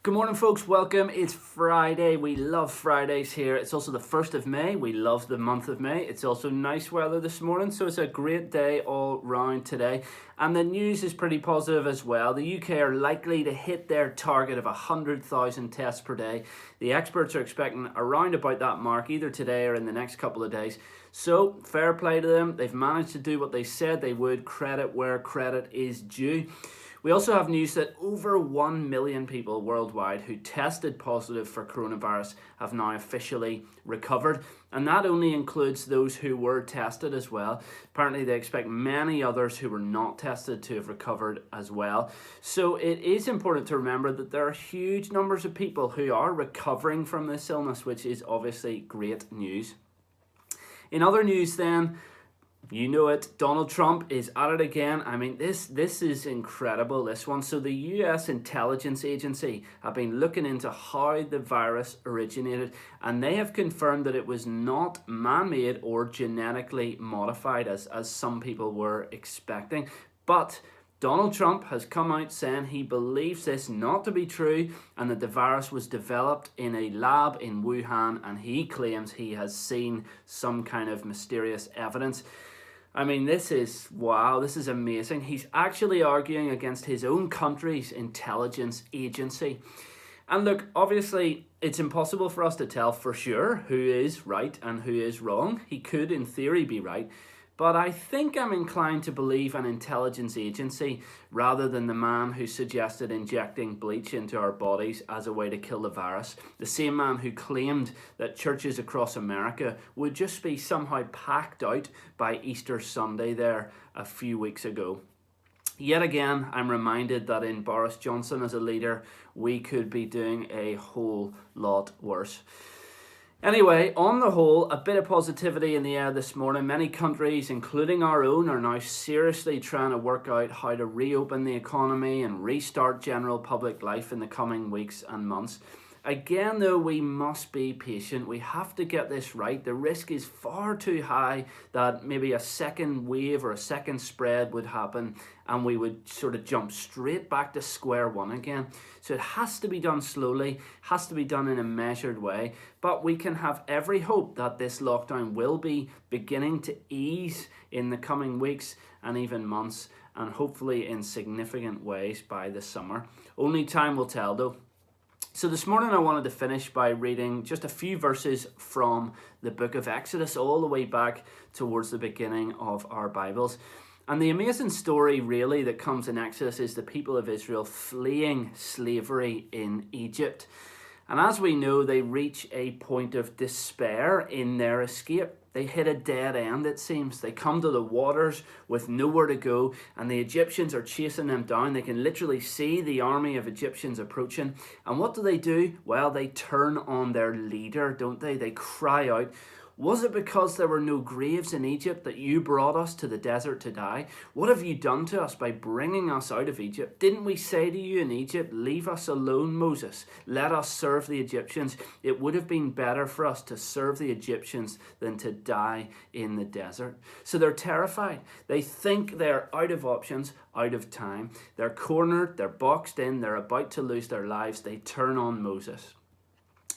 Good morning, folks. Welcome. It's Friday. We love Fridays here. It's also the 1st of May. We love the month of May. It's also nice weather this morning, so it's a great day all round today. And the news is pretty positive as well. The UK are likely to hit their target of 100,000 tests per day. The experts are expecting around about that mark either today or in the next couple of days. So, fair play to them. They've managed to do what they said they would. Credit where credit is due. We also have news that over 1 million people worldwide who tested positive for coronavirus have now officially recovered. And that only includes those who were tested as well. Apparently they expect many others who were not tested to have recovered as well. So it is important to remember that there are huge numbers of people who are recovering from this illness, which is obviously great news. In other news then, you know it, Donald Trump is at it again. I mean, this is incredible, this one. So the US intelligence agency have been looking into how the virus originated, and they have confirmed that it was not man-made or genetically modified as some people were expecting. But Donald Trump has come out saying he believes this not to be true and that the virus was developed in a lab in Wuhan, and he claims he has seen some kind of mysterious evidence. I mean, this is, wow, this is amazing. He's actually arguing against his own country's intelligence agency. And look, obviously, it's impossible for us to tell for sure who is right and who is wrong. He could, in theory, be right. But I think I'm inclined to believe an intelligence agency rather than the man who suggested injecting bleach into our bodies as a way to kill the virus. The same man who claimed that churches across America would just be somehow packed out by Easter Sunday there a few weeks ago. Yet again, I'm reminded that in Boris Johnson as a leader, we could be doing a whole lot worse. Anyway, on the whole, a bit of positivity in the air this morning. Many countries, including our own, are now seriously trying to work out how to reopen the economy and restart general public life in the coming weeks and months. Again, though, we must be patient. We have to get this right. The risk is far too high that maybe a second wave or a second spread would happen and we would sort of jump straight back to square one again. So it has to be done slowly, has to be done in a measured way, but we can have every hope that this lockdown will be beginning to ease in the coming weeks and even months, and hopefully in significant ways by the summer. Only time will tell, though. So this morning I wanted to finish by reading just a few verses from the book of Exodus all the way back towards the beginning of our Bibles. And the amazing story really that comes in Exodus is the people of Israel fleeing slavery in Egypt. And as we know, they reach a point of despair in their escape. They hit a dead end, it seems. They come to the waters with nowhere to go, and the Egyptians are chasing them down. They can literally see the army of Egyptians approaching. And what do? Well, they turn on their leader, don't they? They cry out, "Was it because there were no graves in Egypt that you brought us to the desert to die? What have you done to us by bringing us out of Egypt? Didn't we say to you in Egypt, 'Leave us alone, Moses. Let us serve the Egyptians'? It would have been better for us to serve the Egyptians than to die in the desert." So they're terrified. They think they're out of options, out of time. They're cornered, they're boxed in, they're about to lose their lives. They turn on Moses.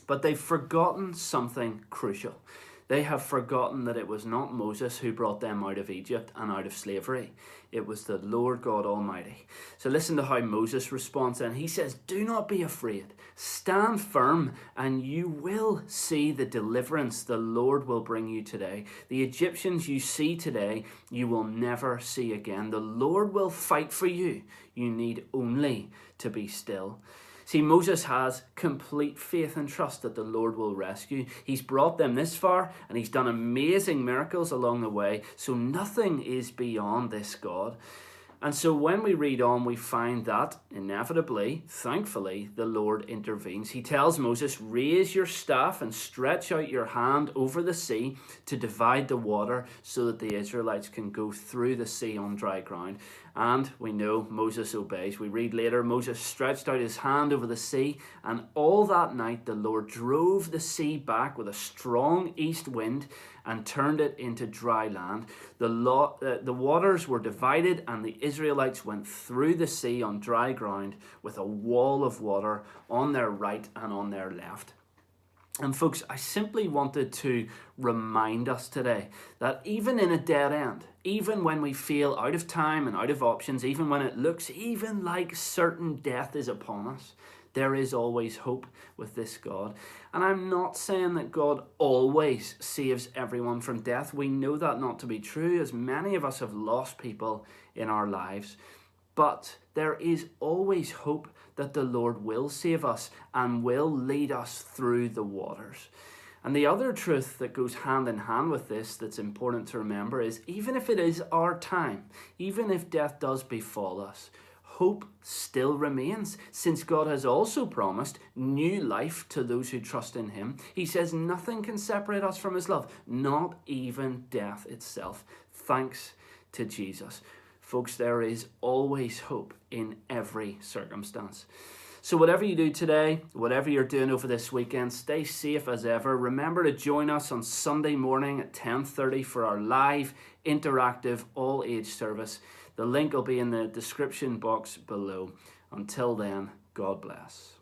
But they've forgotten something crucial. They have forgotten that it was not Moses who brought them out of Egypt and out of slavery. It was the Lord God Almighty. So listen to how Moses responds, and he says, "Do not be afraid. Stand firm, and you will see the deliverance the Lord will bring you today. The Egyptians you see today, you will never see again. The Lord will fight for you. You need only to be still." See, Moses has complete faith and trust that the Lord will rescue. He's brought them this far, and he's done amazing miracles along the way, so nothing is beyond this God. And so when we read on, we find that, inevitably, thankfully, the Lord intervenes. He tells Moses, "Raise your staff and stretch out your hand over the sea to divide the water so that the Israelites can go through the sea on dry ground." And we know Moses obeys. We read later, Moses stretched out his hand over the sea, and all that night the Lord drove the sea back with a strong east wind and turned it into dry land. The waters were divided, and the Israelites went through the sea on dry ground with a wall of water on their right and on their left. And folks, I simply wanted to remind us today that even in a dead end, even when we feel out of time and out of options, even when it looks even like certain death is upon us, there is always hope with this God. And I'm not saying that God always saves everyone from death. We know that not to be true, as many of us have lost people in our lives. But there is always hope that the Lord will save us and will lead us through the waters. And the other truth that goes hand in hand with this that's important to remember is even if it is our time, even if death does befall us, hope still remains, since God has also promised new life to those who trust in him. He says nothing can separate us from his love, not even death itself. Thanks to Jesus. Folks, there is always hope in every circumstance. So whatever you do today, whatever you're doing over this weekend, stay safe as ever. Remember to join us on Sunday morning at 10:30 for our live, interactive, all-age service. The link will be in the description box below. Until then, God bless.